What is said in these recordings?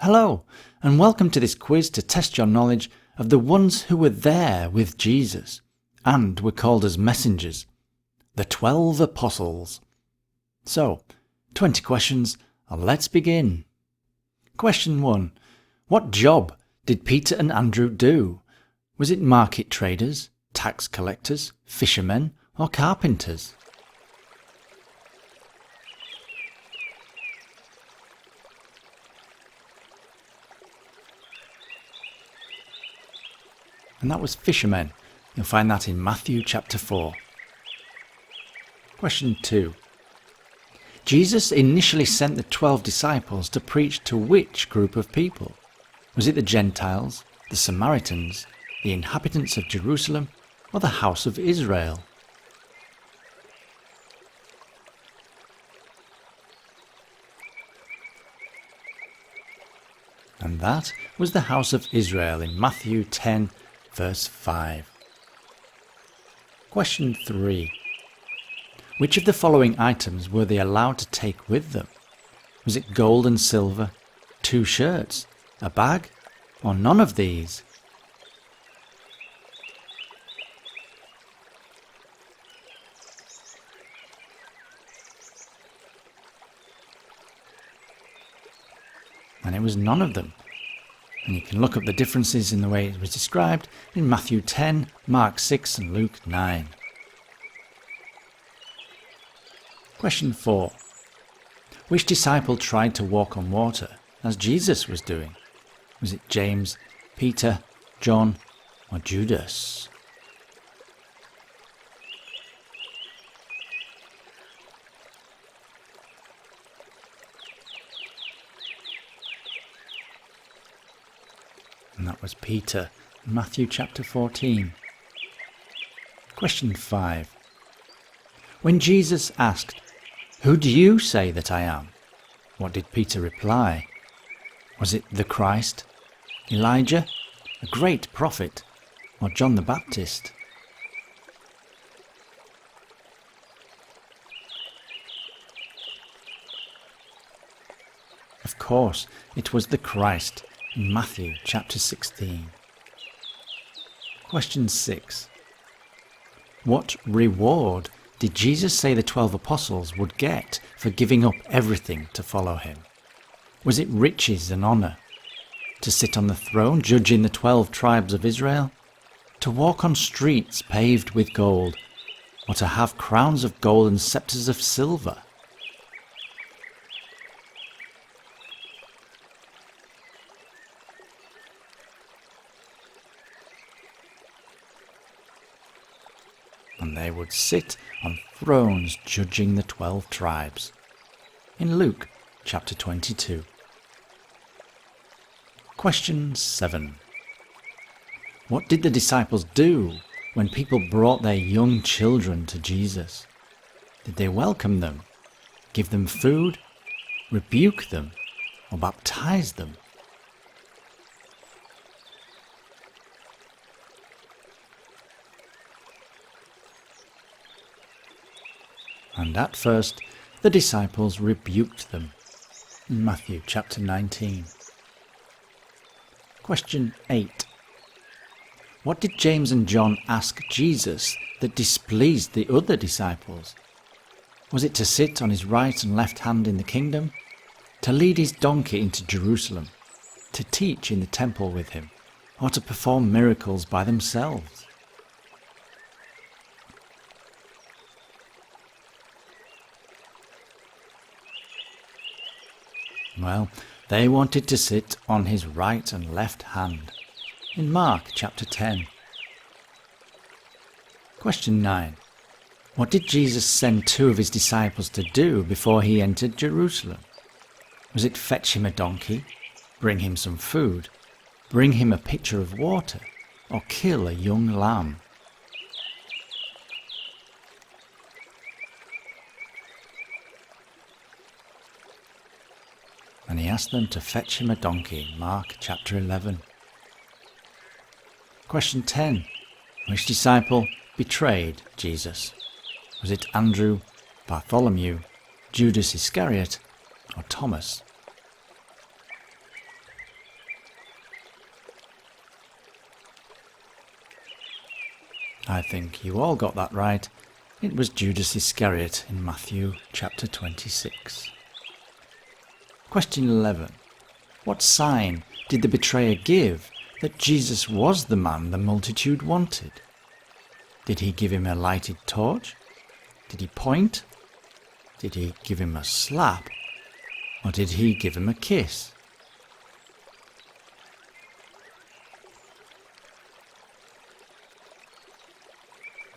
Hello, and welcome to this quiz to test your knowledge of the ones who were there with Jesus and were called as messengers, the 12 apostles. So, 20 questions, and let's begin. Question 1. What job did Peter and Andrew do? Was it market traders, tax collectors, fishermen, or carpenters? And that was fishermen. You'll find that in Matthew chapter 4. Question 2. Jesus initially sent the 12 disciples to preach to which group of people? Was it the Gentiles, the Samaritans, the inhabitants of Jerusalem, or the house of Israel? And that was the house of Israel in Matthew 10, verse 5. Question 3. Which of the following items were they allowed to take with them? Was it gold and silver, 2 shirts, a bag, or none of these? And it was none of them. And you can look up the differences in the way it was described in Matthew 10, Mark 6 and Luke 9. Question 4. Which disciple tried to walk on water as Jesus was doing? Was it James, Peter, John, or Judas? And that was Peter, in Matthew chapter 14. Question 5. When Jesus asked, "Who do you say that I am?" what did Peter reply? Was it the Christ, Elijah, a great prophet, or John the Baptist? Of course, it was the Christ, in Matthew chapter 16. Question 6. What reward did Jesus say the 12 apostles would get for giving up everything to follow him? Was it riches and honour? To sit on the throne judging the 12 tribes of Israel? To walk on streets paved with gold? Or to have crowns of gold and sceptres of silver? And they would sit on thrones judging the 12 tribes. In Luke chapter 22. Question 7. What did the disciples do when people brought their young children to Jesus? Did they welcome them, give them food, rebuke them, or baptize them? And at first the disciples rebuked them. In Matthew chapter 19. Question 8. What did James and John ask Jesus that displeased the other disciples? Was it to sit on his right and left hand in the kingdom? To lead his donkey into Jerusalem? To teach in the temple with him? Or to perform miracles by themselves? Well, they wanted to sit on his right and left hand. In Mark chapter 10. Question 9. What did Jesus send 2 of his disciples to do before he entered Jerusalem? Was it fetch him a donkey, bring him some food, bring him a pitcher of water, or kill a young lamb? And he asked them to fetch him a donkey, Mark chapter 11. Question 10. Which disciple betrayed Jesus? Was it Andrew, Bartholomew, Judas Iscariot, or Thomas? I think you all got that right. It was Judas Iscariot in Matthew chapter 26. Question 11. What sign did the betrayer give that Jesus was the man the multitude wanted? Did he give him a lighted torch? Did he point? Did he give him a slap? Or did he give him a kiss?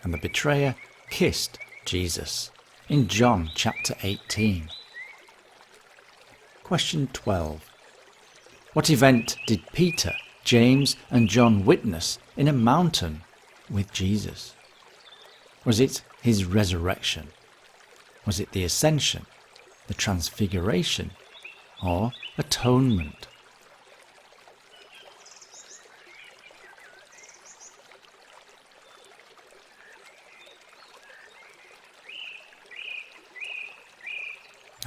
And the betrayer kissed Jesus in John chapter 18. Question 12. What event did Peter, James and John witness in a mountain with Jesus? Was it his resurrection? Was it the Ascension, the Transfiguration, or Atonement?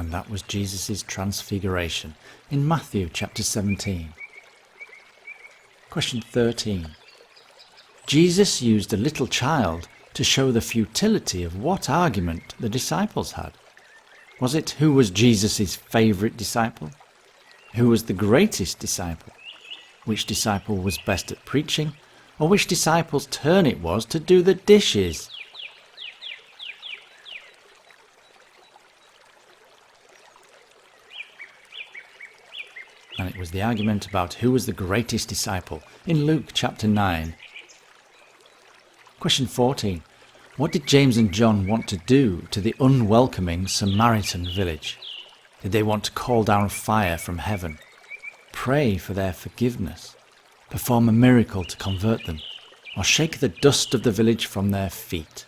And that was Jesus' Transfiguration in Matthew chapter 17. Question 13. Jesus used a little child to show the futility of what argument the disciples had. Was it who was Jesus' favourite disciple? Who was the greatest disciple? Which disciple was best at preaching? Or which disciple's turn it was to do the dishes? And it was the argument about who was the greatest disciple in Luke chapter 9. Question 14. What did James and John want to do to the unwelcoming Samaritan village? Did they want to call down fire from heaven, pray for their forgiveness, perform a miracle to convert them, or shake the dust of the village from their feet?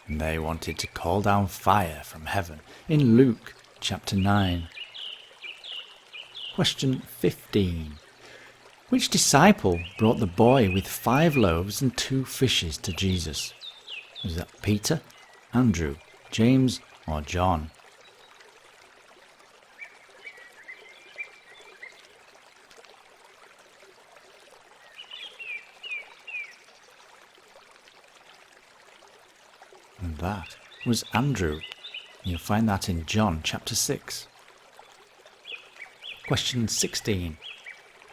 And they wanted to call down fire from heaven in Luke chapter 9. Question 15. Which disciple brought the boy with 5 loaves and 2 fishes to Jesus? Was that Peter, Andrew, James, or John? And that was Andrew. You'll find that in John chapter 6. Question 16.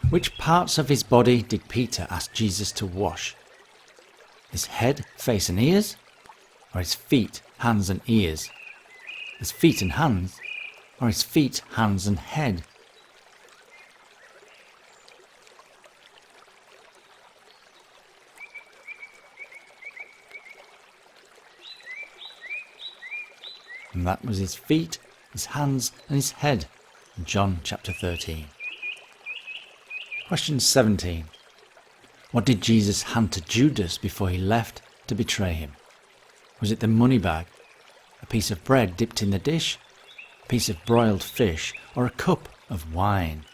Which parts of his body did Peter ask Jesus to wash? His head, face and ears? Or his feet, hands and ears? His feet and hands? Or his feet, hands and head? And that was his feet, his hands and his head in John chapter 13. Question 17. What did Jesus hand to Judas before he left to betray him? Was it the money bag, a piece of bread dipped in the dish, a piece of broiled fish, or a cup of wine?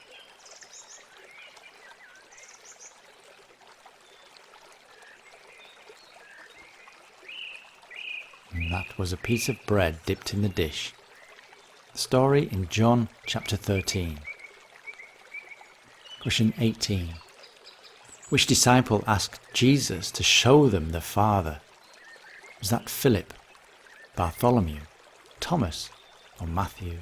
And that was a piece of bread dipped in the dish. The story in John chapter 13. Question 18. Which disciple asked Jesus to show them the Father? Was that Philip, Bartholomew, Thomas, or Matthew?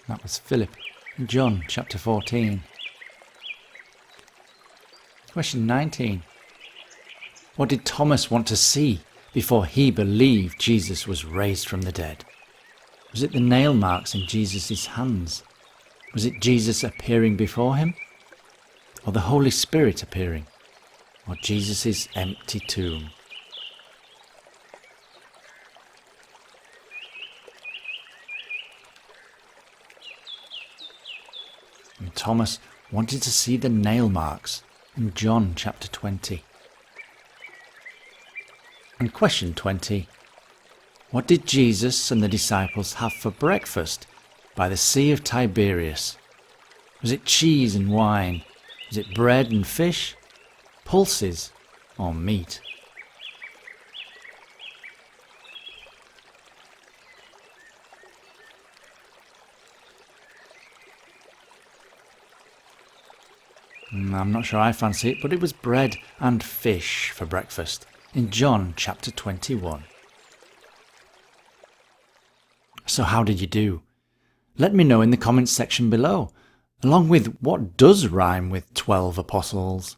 That was Philip in John chapter 14. Question 19. What did Thomas want to see before he believed Jesus was raised from the dead? Was it the nail marks in Jesus' hands? Was it Jesus appearing before him? Or the Holy Spirit appearing? Or Jesus' empty tomb? And Thomas wanted to see the nail marks in John chapter 20. And question 20. What did Jesus and the disciples have for breakfast by the Sea of Tiberias? Was it cheese and wine? Was it bread and fish? Pulses or meat? I'm not sure I fancy it, but it was bread and fish for breakfast in John chapter 21. So how did you do? Let me know in the comments section below, along with what does rhyme with 12 apostles.